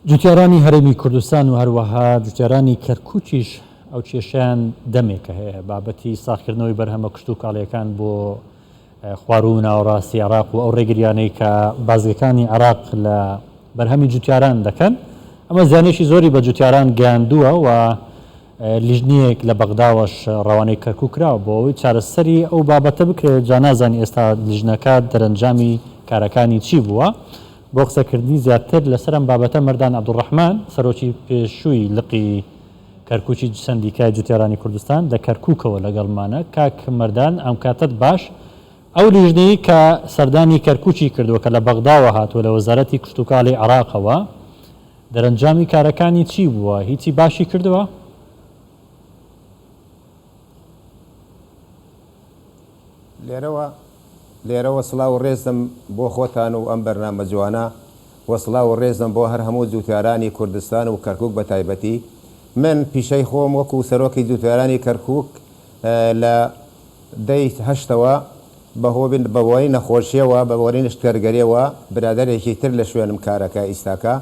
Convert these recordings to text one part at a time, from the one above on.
جوتیارانی هەرێمی کوردستان و هەروەها جوتیارانی کەرکووکیش ئەو کێشیان دەمێکە هەیە بابەتی ساختکردنەوەی بەرهەمە کشت و کاڵیەکان بۆ خوارو و ناوەڕاستی عێراق و ئەو ڕێگریانەی کە بازرگەکانی عێراق لە بەرهەمی جوتیاران دەکەن. ئەمە زیانێکی زۆری بە جوتیاران گەیاندووە و لیژنیەک لە بەغداوەش ڕەوانەی کەرکووک کراوە بۆ ئەوەی چارەسەری ئەو بابەتە بکرێت. جا نازانی ئێستا لیژنەکە دەرەنجامی کارەکانی چی بووە. بۆ قسەکردنی زیاتر لەسەر ئەم بابەتە مەردان عەبدوڕەحمان سەرۆکی پێشووی لقی کەرکووکی سەندیکای جوتیارانی کوردستان لە کەرکووکەوە لەگەڵمانە. کاک مەردان ئەم کاتت باش. ئەو لیژنەی کە سەردانی کەرکووکی کردووە کە لە بەغداوە هاتووە لە وەزارەتی کشت و کاڵی عێراقەوە دەرەنجامی کارەکانی چی بووە؟ هیچی باشی کردووە؟ لێرەوە سڵاو و ڕێزم بۆ خۆتان و ئەم بەرنامە جوانە وە سڵاو و ڕێزم بۆ هەر هەموو جوتیارانی کوردستان و کەرکووک بە تایبەتی. من پیشەی خۆم وەکو سەرۆکی جوتیارانی کەرکووک لە دەی هەشتەوە بەهۆی نەخۆشیەوە بەوەرەی شتەرگەریەوە برادەرێکی تر لە شوێنم کارەکە ئیستاکە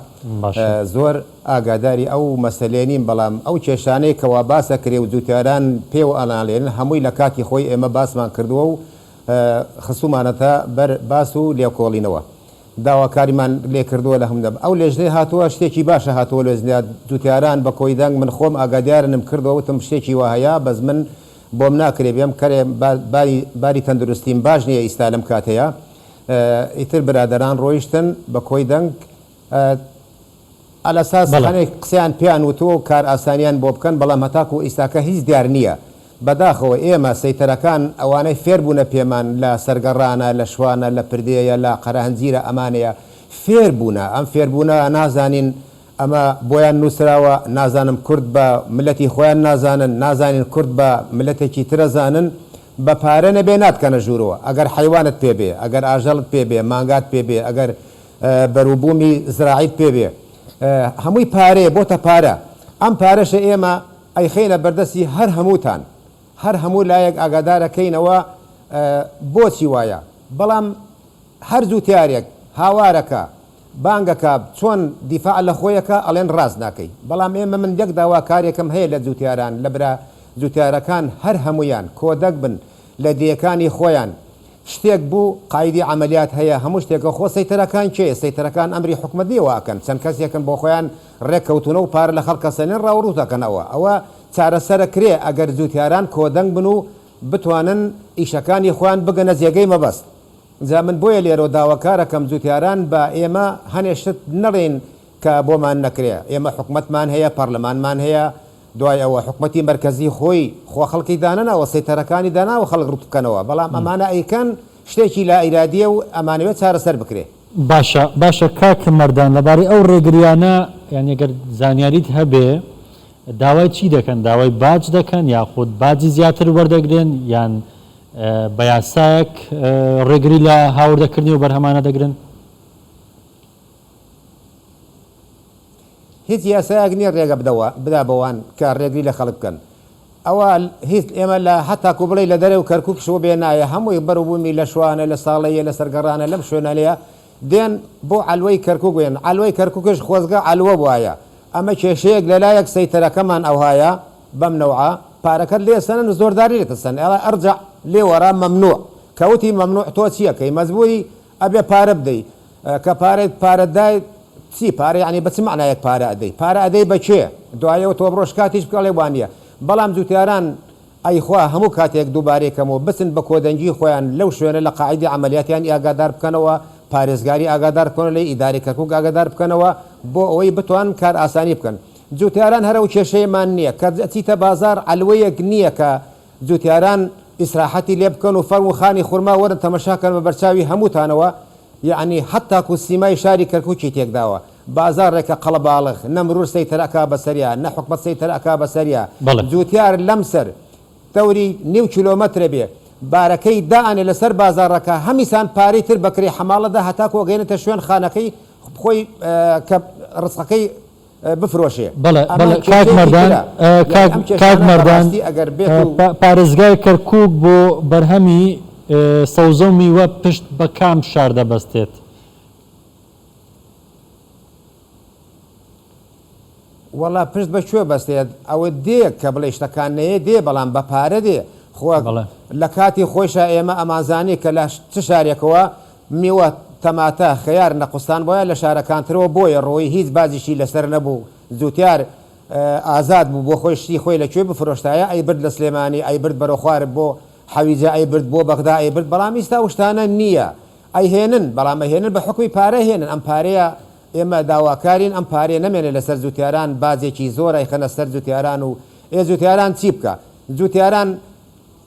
زۆر ئاگاداری ئەو مەسەلێنین، بەڵام ئەو کێشانەی کەوا باسە کرێ و جوتیاران پێ و ئەناڵێن هەمووی لە کاتی خۆی ئێمە باسمان کردووە و خسومانەتە بەر باس و لێکۆڵینەوە داواکاریمان لێ کردووە لە هەمدەم. ئەو لێژنەی هاتووە شتێکی باشە هاتووە لە زیاد جوتیاران بە کۆی دەنگ من خۆم ئاگادیارنم کردەوە وتم شتێکی وا هەیە بەس من بۆم ناکرێ بێم کەرێ باری تەندروستیم باش نییە ئیستا لەم کاتەیە. ئیتر برادەران ڕۆیشتن بە کۆی دەنگ ئەلەساس قسەیان پیان وتووە و کار ئاسانیان بۆ بکەن، بەڵام هەتاکو ئیستاکە هیچ دیار نییە. بەداخەوە ئێمە سەیتەرەکان ئەوانەی فێربوونە پێمان لە سەرگەڕانە لە شوانە لە پردەیە لە قەرەهەنجیرە ئەمانەیە فێربوونە. ئەم فێربوونە نازانین ئەمە بۆیان نووسراوە، نازانم کورد بە ملەتی خۆیان نازانین کورد بە ملەتێکی ترەزانن بە پارە نەبێ ناتکەنە ژوورەوە. ئەگەر حیوانت پێبێ، ئەگەر ئاژەڵت پێبێ، مانگات پێبێ، ئەگەر بەرووبوومی زراعیت پێبێ، هەمووی پارەیە بۆتە پارە. ئەم پارەشە ئێمە ئەیخینە بەردەستی هەر هەمووتان، هەر هەموو لایەک ئاگادارەکەینەوە بۆچی وایە. بەڵام هەر جوتیارێک هاوارەکە بانگەکە چۆن دیفاع لە خۆیەکە ئەڵێن ڕاست ناکەی. بەڵام ئێمە من یەک داواکارێکم هەیە لە جوتیاران لە برا جوتیارەکان هەر هەمویان کۆدەک بن لە دیەکانی خۆیان. شتێک بوو قایدی عملیات هەیە، هەموو شتێکە خۆ سەیتەرەکان کێ سەیتەرەکان ئەمری حکومەتیەوەکەن، چەند کەسێکن بۆ خۆیان ڕێککەوتونە و پارە لە خەڵکە سەنێن ڕاوڕوتەکەنەوە. ئەوە چارەسەرە کرێ ئەگەر جوتیاران کۆدەنگ بن و بتوانن ئیشەکانی خۆیان بگەنە جێگەی مەبەست. جا من بۆیە لێرە داواکارەکەم جوتیاران بە ئێمە هەنێشت نەڕێن کە بۆمان نەکرێ. ئێمە حکومەتمان هەیە، پەرلەمانمان هەیە، دوای ئەوە حکومەتی مەرکەزی خۆی خۆ خەڵکی دانەنەوە سەیتەرەکانی داناوە خەڵک ڕوت بکەنەوە، بەڵام ئەمانە ئەیکەن شتێکی لا ئیرادیە و ئەمانەوێت چارەسەر بکرێ. باشە کاک مەردان لەبارەی ئەو ڕێگریانە یان ئەگەر زانیاریت هەبێ داوای چی دەکەن؟ داوای باج دەکەن یاخود باجی زیاتر وەردەگرن یان بە یاسایەک ڕێگری لە هاوردەکردنی و بەرهەمانە دەگرن؟ هیچ یاسایەک نییە ڕێگە بدا بەوان کە ڕێگری لە خەڵک بکەن. ئەوە هیچ ئێمە لە هەتاکو بڵێ لە دەرەوە کەرکووک شۆ بێ نایە، هەمووی بەروبوومی لە شوانە لە ساڵەیە لە سەرگەڕانە لەم شوێنەلەیە دێن بۆ عەلوەی کەرکووک وێن. عەلوەی کەرکووکش خۆزگە عەلوە بواە. ئەمە کێشەیەک لەلایەک سەیتەرەکەمان ئەوهایە بەم نەوعە پارەکەت لێسەنن زۆرداری لێتەسەن ئێڵە ئەرجع لێوەڕا مەمنوع کەوتی مەمنوع تۆ چیەکەی مەزبوری ئەبێ پارە بدەی کە پارەدای چی پارە یعنی بە چ معنایەک پارە ئەدەی پارە ئەدەی بەکێ دوایەوە تۆ بڕۆژ کاتیش بکە لێ وانە. بەڵام جوتیاران ئەیخوا هەموو کاتێک دووبارێکەمەوە بچن بە کۆدەنگی خۆیان لەو شوێنە لە قاعیدی عملیاتیان ئاگادار بکەنەوە، پارێزگاری ئاگادار بکەن لە ئیداری کەرکووک ئاگادار بکەنەوە بۆ ئەوەی بتوان کار ئاسانی بکەن. جوتیاران هەرە و کێشەیەمان نییە کە چیتە بازار عەلوەیەک نییە کە جوتیاران ئیسراحەتی لێ بکەن و فەرم و خانی خورما وەرن تەمەشاکەن بە بەرچاوی هەمووتانەوە. یعنی حتاکو سیمای شاری کەرکووکی تێکداوە بازارێکە قەڵەباڵغ نەمرور سەیتەرەکە بەسەریە نە حکومەت سەیتەرەکە بەسەریە. جوتیار لەمسەر تەوری نیو کیلۆمەترە بێ بارەکەی دائانێ لەسەر بازارەکە هەمیسان پارەی تر بکرێ حەماڵەدا هەتاکو گەێنێتە شوێن خانەکەی خۆی کە ڕزقەکەی بفرۆشێ. کاک مەردان پارێزگای کەرکووک بۆ بەرهەمی سەوزە و میوە پشت بە کام شار دەبەستێت؟ وەڵا پشت بەکوێ بەستێت ئەوە دێ کە بڵێ شتەکانەیە دێ بەڵام بە پارە دێ خۆ لە کاتی خۆشە ئێمە ئەمازانی کە لە چ شارێکەوە میوە تەماتە خەیار نەقوستان وایە لە شارەکانترەوە بۆیە ڕۆی هیچ بازیشی لەسەر نەبوو زووتار ئازاد بوو بۆ خۆی شتی خۆی لەکوێ بفرۆشتایە ئەی برد لە سلێمانی ئەی برد بەرە خوارد بۆ حەویجە ئەی برد بۆ بەغدا ئەی برد بەڵام ئیستا شتانە نییە ئەیهێنن بەڵام ئەهێنن بە حکومی پارە هێنن ئەم پارەیە ئێمە داواکارین ئەم پارێ نەمێنێ لەسەر زووتیاران بازێکی زۆرای خەنە سەر زووتیاران و زووتیاران چی بکە زووتیاران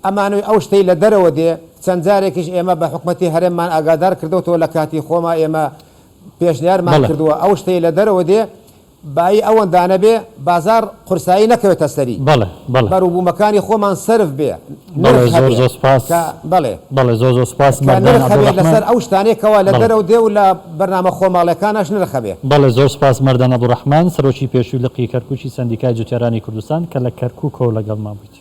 ئەمانوی ئەو شتەی لە دەرەوە دێ چەند جارێکیش ئێمە بە حکومەتی هەرێممان ئاگادار کردوەوە لە کاتی خۆما ئێمە پێشنیارمان کردووە ئەو شتەی لە دەرەوە دێ بای ئەوەندانە بێ بازار قورسایی نەکەوێتە سەری بەروبوومەکانی خۆمان سرف بێ زۆر سپاس لەسەر ئەو شتانێکەوە لە دەرەوە دێ و لە بەرنامە خۆماڵەکانش نرخەبێ بەڵێ زۆر سپاس مەردان عەبدوڕەحمان سەرۆکی پێشووی لقی کەرکووکی سەندیکای جوتیارانی کوردستان کە لە کەرکووکەوە لەگەڵمان بوویت.